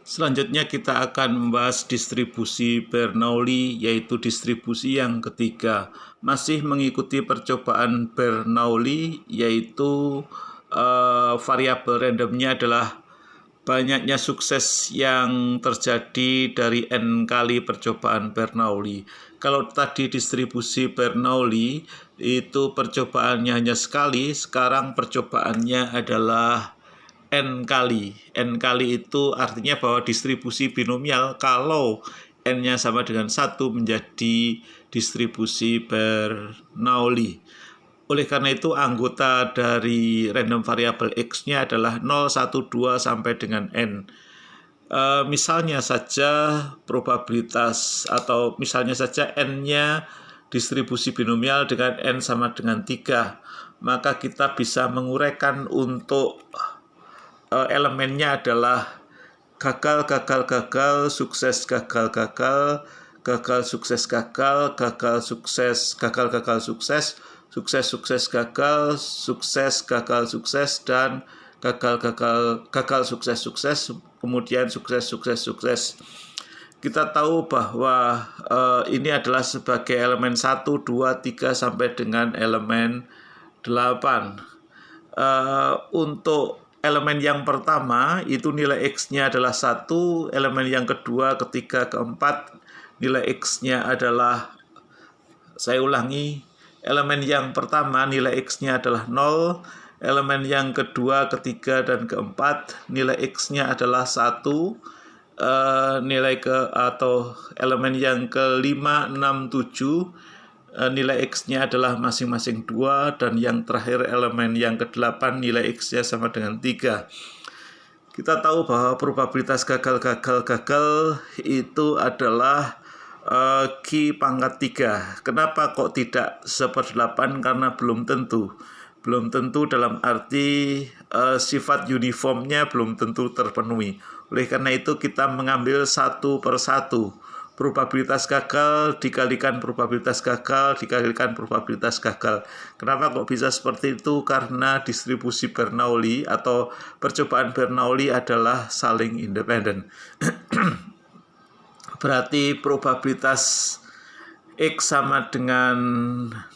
Selanjutnya kita akan membahas distribusi Bernoulli, yaitu distribusi yang ketiga. Masih mengikuti percobaan Bernoulli, yaitu variabel randomnya adalah banyaknya sukses yang terjadi dari N kali percobaan Bernoulli. Kalau tadi distribusi Bernoulli itu percobaannya hanya sekali, sekarang percobaannya adalah N kali. N kali itu artinya bahwa distribusi binomial kalau N-nya sama dengan 1 menjadi distribusi Bernoulli. Oleh karena itu anggota dari random variable X-nya adalah 0, 1, 2 sampai dengan N. Misalnya saja probabilitas atau misalnya saja N-nya distribusi binomial dengan N sama dengan 3. Maka kita bisa menguraikan untuk elemennya adalah gagal, gagal, gagal, sukses, gagal, gagal, gagal, sukses, gagal, gagal, sukses, gagal, gagal, sukses, sukses, sukses, gagal, sukses, gagal, sukses, dan gagal, gagal, gagal, sukses, sukses, kemudian sukses, sukses, sukses. Kita tahu bahwa ini adalah sebagai elemen 1, 2, 3 sampai dengan elemen 8. Untuk elemen yang pertama itu nilai X-nya adalah 1, elemen yang kedua, ketiga, keempat nilai X-nya adalah, saya ulangi, elemen yang pertama nilai X-nya adalah 0, elemen yang kedua, ketiga, dan keempat nilai X-nya adalah 1, nilai atau elemen yang kelima, 6, 7 nilai X-nya adalah masing-masing 2, dan yang terakhir elemen yang ke-8 nilai X-nya sama dengan 3. Kita tahu bahwa probabilitas gagal itu adalah Q pangkat 3. Kenapa kok tidak 1/8? Karena belum tentu. Belum tentu dalam arti sifat uniformnya belum tentu terpenuhi. Oleh karena itu kita mengambil 1 per 1. Probabilitas gagal dikalikan probabilitas gagal dikalikan probabilitas gagal. Kenapa kok bisa seperti itu? Karena distribusi Bernoulli atau percobaan Bernoulli adalah saling independen. Berarti probabilitas X sama dengan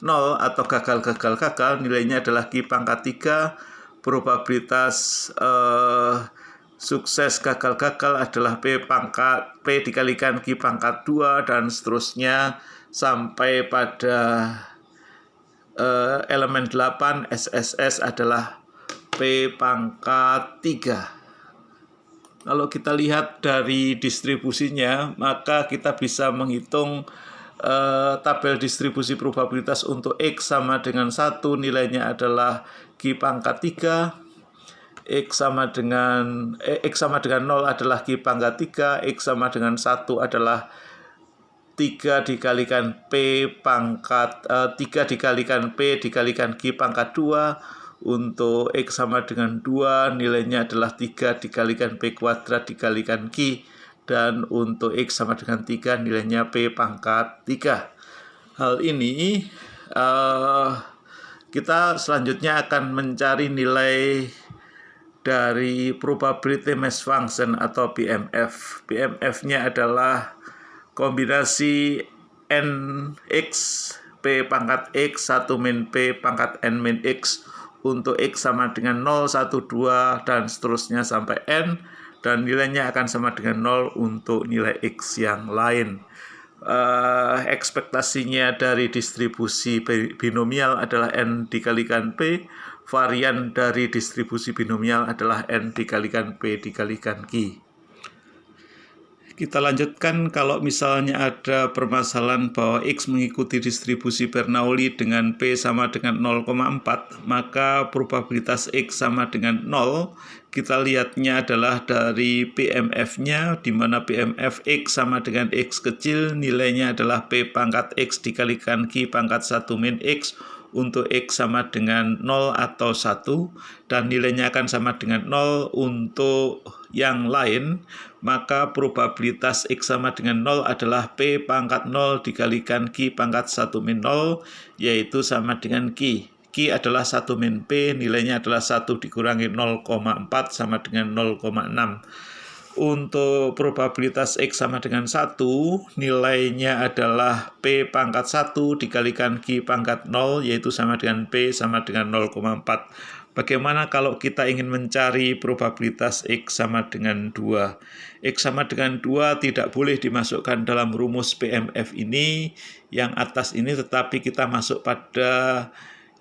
0 atau gagal nilainya adalah Q pangkat 3. Probabilitas sukses gagal adalah P dikalikan Q pangkat 2 dan seterusnya sampai pada elemen 8 SSS adalah P pangkat 3. Kalau kita lihat dari distribusinya, maka kita bisa menghitung tabel distribusi probabilitas untuk X sama dengan 1 nilainya adalah Q pangkat 3. X sama dengan 0 adalah Q pangkat 3, X sama dengan 1 adalah 3 dikalikan P pangkat 3 dikalikan P dikalikan Q pangkat 2. Untuk X sama dengan 2 nilainya adalah 3 dikalikan P kuadrat dikalikan Q. Dan untuk X sama dengan 3 nilainya P pangkat 3. Hal ini kita selanjutnya akan mencari nilai dari probability mass function atau BMF. BMF-nya adalah kombinasi NX, P pangkat X, 1 min P pangkat N min X untuk X sama dengan 0, 1, 2, dan seterusnya sampai N, dan nilainya akan sama dengan 0 untuk nilai X yang lain. Ekspektasinya dari distribusi binomial adalah N dikalikan P, varian dari distribusi binomial adalah N dikalikan P dikalikan Q. Kita lanjutkan, kalau misalnya ada permasalahan bahwa X mengikuti distribusi Bernoulli dengan P sama dengan 0,4, maka probabilitas X sama dengan 0. Kita lihatnya adalah dari BMF-nya, di mana BMF X sama dengan X kecil, nilainya adalah P pangkat X dikalikan Q pangkat 1 min X, untuk X sama dengan 0 atau 1, dan nilainya akan sama dengan 0 untuk yang lain, maka probabilitas X sama dengan 0 adalah P pangkat 0 dikalikan Q pangkat 1 min 0, yaitu sama dengan Q. Q adalah 1 min P, nilainya adalah 1 dikurangi 0,4 sama dengan 0,6. Untuk probabilitas X sama dengan 1, nilainya adalah P pangkat 1 dikalikan Q pangkat 0, yaitu sama dengan P sama dengan 0,4. Bagaimana kalau kita ingin mencari probabilitas X sama dengan 2? X sama dengan 2 tidak boleh dimasukkan dalam rumus PMF ini, yang atas ini, tetapi kita masuk pada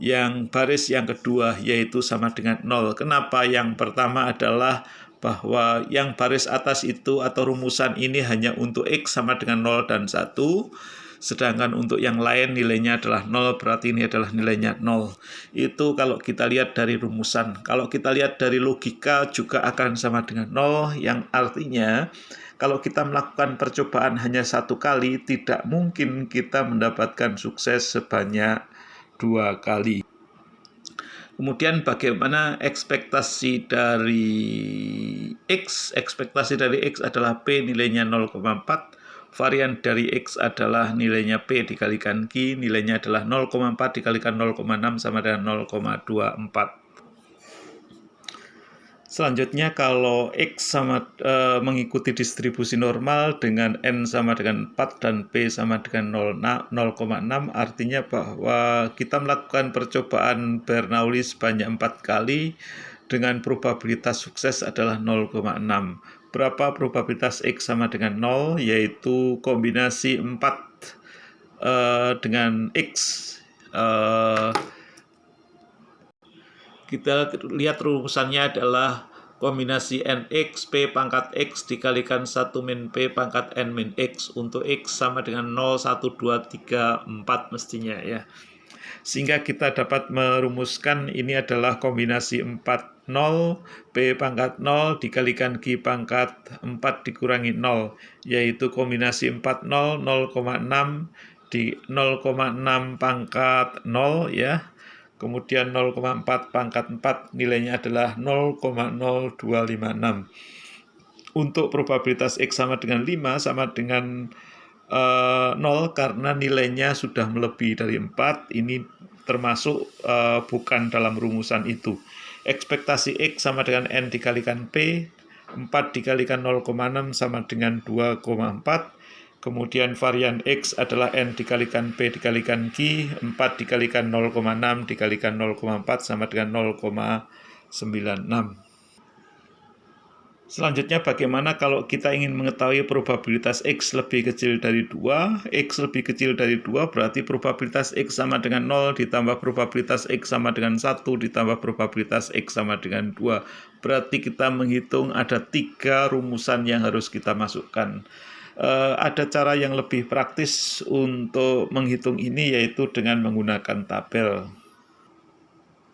yang baris yang kedua, yaitu sama dengan 0. Kenapa? Yang pertama adalah bahwa yang baris atas itu atau rumusan ini hanya untuk X sama dengan 0 dan 1, sedangkan untuk yang lain nilainya adalah 0, berarti ini adalah nilainya 0. Itu kalau kita lihat dari rumusan. Kalau kita lihat dari logika juga akan sama dengan 0, yang artinya kalau kita melakukan percobaan hanya 1 kali, tidak mungkin kita mendapatkan sukses sebanyak 2 kali. Kemudian bagaimana ekspektasi dari X? Ekspektasi dari X adalah P nilainya 0,4. Varian dari X adalah nilainya P dikalikan Q, nilainya adalah 0,4 dikalikan 0,6 sama dengan 0,24. Selanjutnya kalau X mengikuti distribusi normal dengan N sama dengan 4 dan P sama dengan 0,6, artinya bahwa kita melakukan percobaan Bernoulli sebanyak 4 kali dengan probabilitas sukses adalah 0,6. Berapa probabilitas X sama dengan 0? Yaitu kombinasi 4 dengan X. Kita lihat rumusannya adalah kombinasi NX, P pangkat X dikalikan 1 min P pangkat N min X. Untuk X sama dengan 0, 1, 2, 3, 4 mestinya ya. Sehingga kita dapat merumuskan ini adalah kombinasi 4, 0, P pangkat 0 dikalikan Q pangkat 4 dikurangi 0, yaitu kombinasi 4, 0, 0,6 di 0,6 pangkat 0 ya. Kemudian 0,4 pangkat 4 nilainya adalah 0,0256. Untuk probabilitas X sama dengan 5 sama dengan 0 karena nilainya sudah melebihi dari 4. Ini termasuk bukan dalam rumusan itu. Ekspektasi X sama dengan N dikalikan P, 4 dikalikan 0,6 sama dengan 2,4. Kemudian varian X adalah N dikalikan P dikalikan Q, 4 dikalikan 0,6 dikalikan 0,4 sama dengan 0,96. Selanjutnya bagaimana kalau kita ingin mengetahui probabilitas X lebih kecil dari 2? X lebih kecil dari 2 berarti probabilitas X sama dengan 0 ditambah probabilitas X sama dengan 1 ditambah probabilitas X sama dengan 2. Berarti kita menghitung ada 3 rumusan yang harus kita masukkan. Ada cara yang lebih praktis untuk menghitung ini, yaitu dengan menggunakan tabel.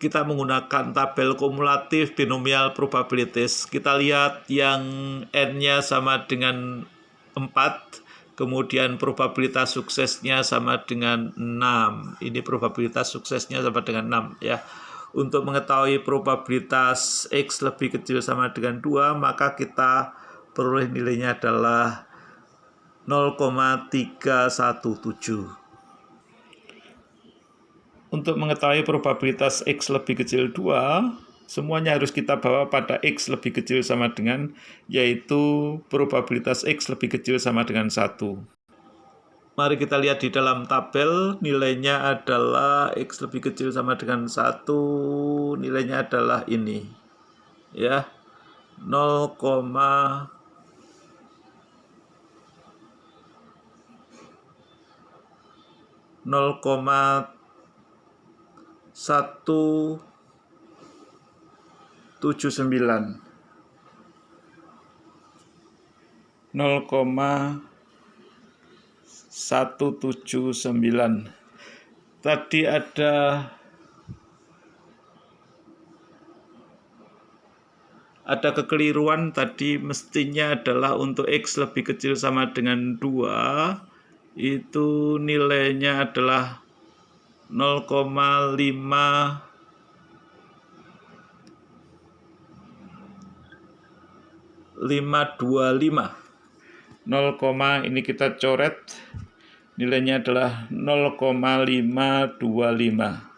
Kita menggunakan tabel kumulatif binomial probabilities. Kita lihat yang N-nya sama dengan 4, kemudian probabilitas suksesnya sama dengan 6. Ini probabilitas suksesnya sama dengan 6 ya. Untuk mengetahui probabilitas X lebih kecil sama dengan 2, maka kita peroleh nilainya adalah 0,317. Untuk mengetahui probabilitas X lebih kecil 2, semuanya harus kita bawa pada X lebih kecil sama dengan, yaitu probabilitas X lebih kecil sama dengan 1. Mari kita lihat di dalam tabel, nilainya adalah X lebih kecil sama dengan 1, nilainya adalah ini. Ya, 0,179. Tadi ada kekeliruan, tadi mestinya adalah untuk X lebih kecil sama dengan 2, itu nilainya adalah 0,525. Ini kita coret, nilainya adalah 0,525.